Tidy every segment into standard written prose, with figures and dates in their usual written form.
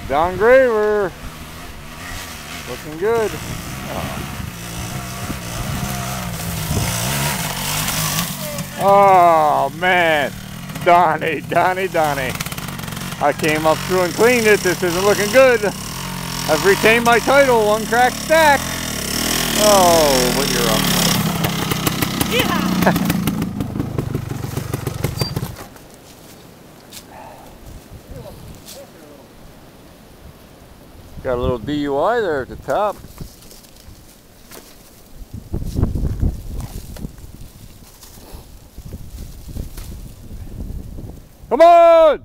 Don Graver. Looking good. Oh man. Donnie. I came up through and cleaned it. This isn't looking good. I've retained my title, one crack stack. Oh, but you're up. Yeah. Got a little DUI there at the top. Come on!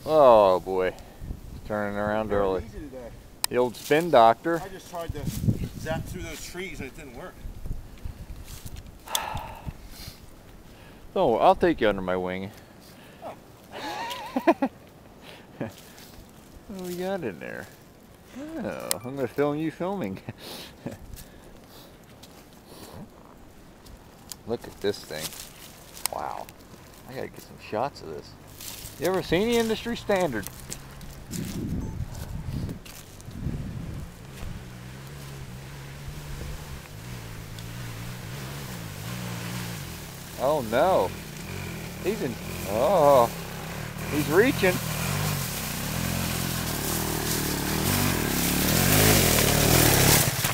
Oh boy, turning around early. The old spin doctor. I just tried to zap through those trees and it didn't work. Oh, I'll take you under my wing. Oh. What do we got in there? Oh, I'm going to film you filming. Look at this thing. Wow. I got to get some shots of this. You ever seen the industry standard? Oh no. He's in. Oh. He's reaching.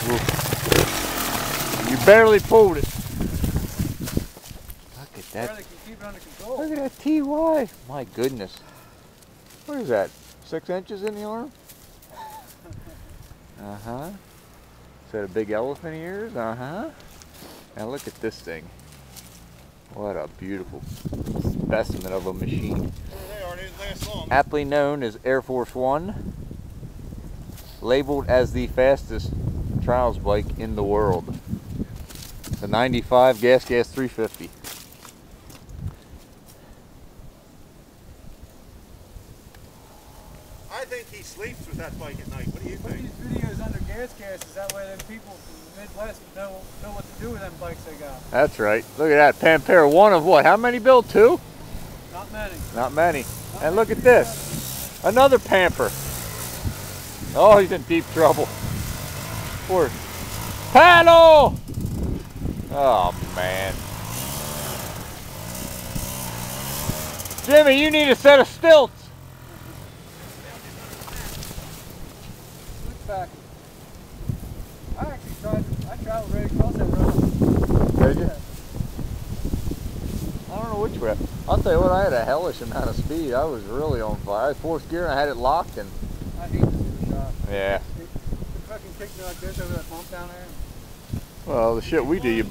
Ooh. You barely pulled it. Look at that. Keep it under control. Look at that TY. My goodness. What is that? 6 inches in the arm? Uh-huh. Is that a big elephant ears? Uh-huh. Now look at this thing. What a beautiful specimen of a machine. There they are, they didn't last long. Aptly known as Air Force One. Labeled as the fastest trials bike in the world. The 95 Gas 350. I think he sleeps with that bike at night. What do you Put think? these videos under Gascast, is that way then people from the Midwest know what to do with them bikes they got. That's right. Look at that Pampera. One of what? How many built? 2? Not many. Not many. And look at this. Another Pamper. Oh, he's in deep trouble. Poor paddle! Oh, man. Jimmy, you need a set of stilts. Look back. I actually traveled right across that road. Did you? I don't know which way. I'll tell you what, I had a hellish amount of speed. I was really on fire. I had 4th gear and I had it locked and... I hate this new shot. Yeah. It fucking kicked me like this over that bump down there. Well, the shit we do, you...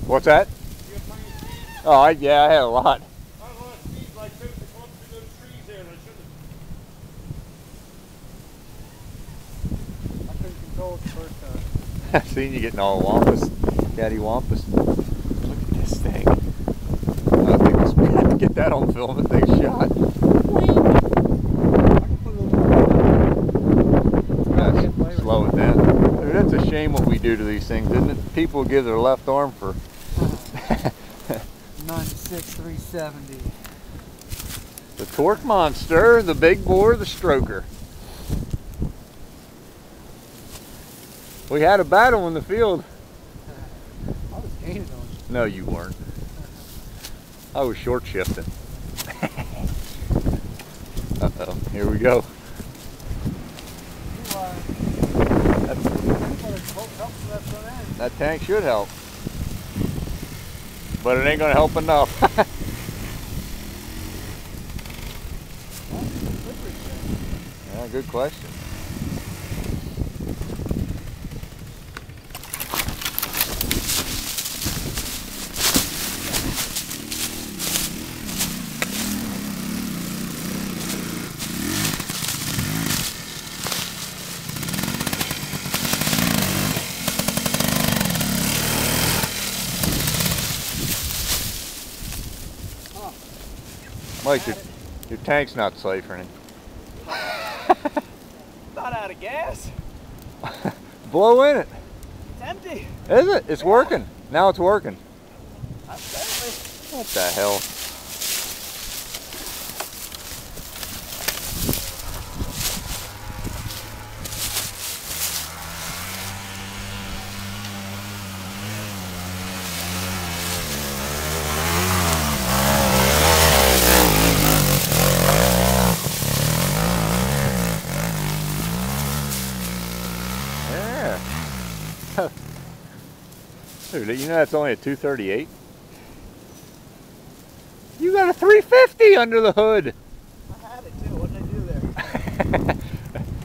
What's that? Oh, yeah, I had a lot. I had a lot of speed, like through those trees there, and I shouldn't I couldn't control it the first time. I've seen you getting all wampus. Daddy wampus. Look at this thing. I think we'll have to get that on film if they shot. Slow it down. Dude, that's a shame what we do to these things, isn't it? People give their left arm for 96 370. the torque monster, the big bore, the stroker. We had a battle in the field. I was gaining on you. No, you weren't. I was short shifting. Uh-oh, here we go. That tank should help. But it ain't gonna help enough. Yeah, good question. Mike, your tank's not siphoning. Not out of gas. Blow in it. It's empty. Is it? It's working. Now it's working. Apparently. What the hell? Yeah. Dude, you know that's only a 238? You got a 350 under the hood. I had it too. What did I do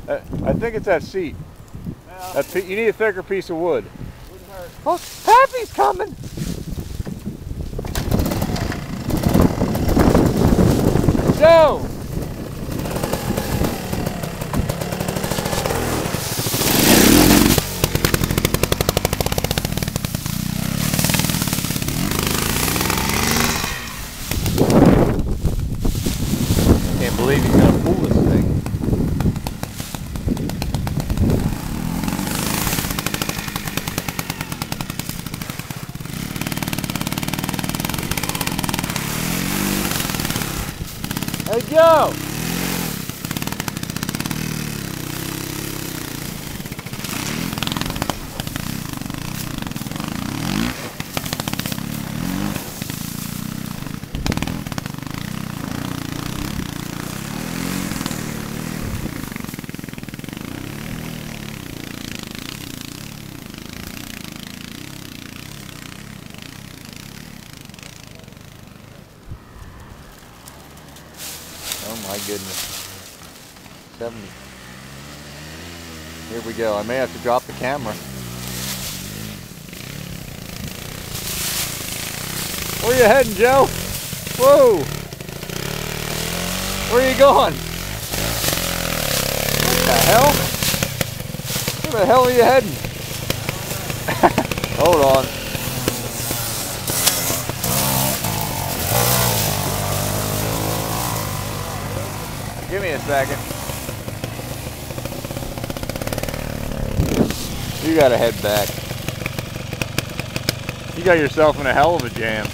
there? I think it's that seat. Yeah, You need a thicker piece of wood. wouldn't hurt. Look, Pappy's coming. Joe. Can't believe he's gonna pull this thing. Hey Joe! Oh my goodness. 70. Here we go. I may have to drop the camera. Where you heading, Joe? Whoa! Where are you going? What the hell? Where the hell are you heading? Hold on. Give me a second. You gotta head back. You got yourself in a hell of a jam.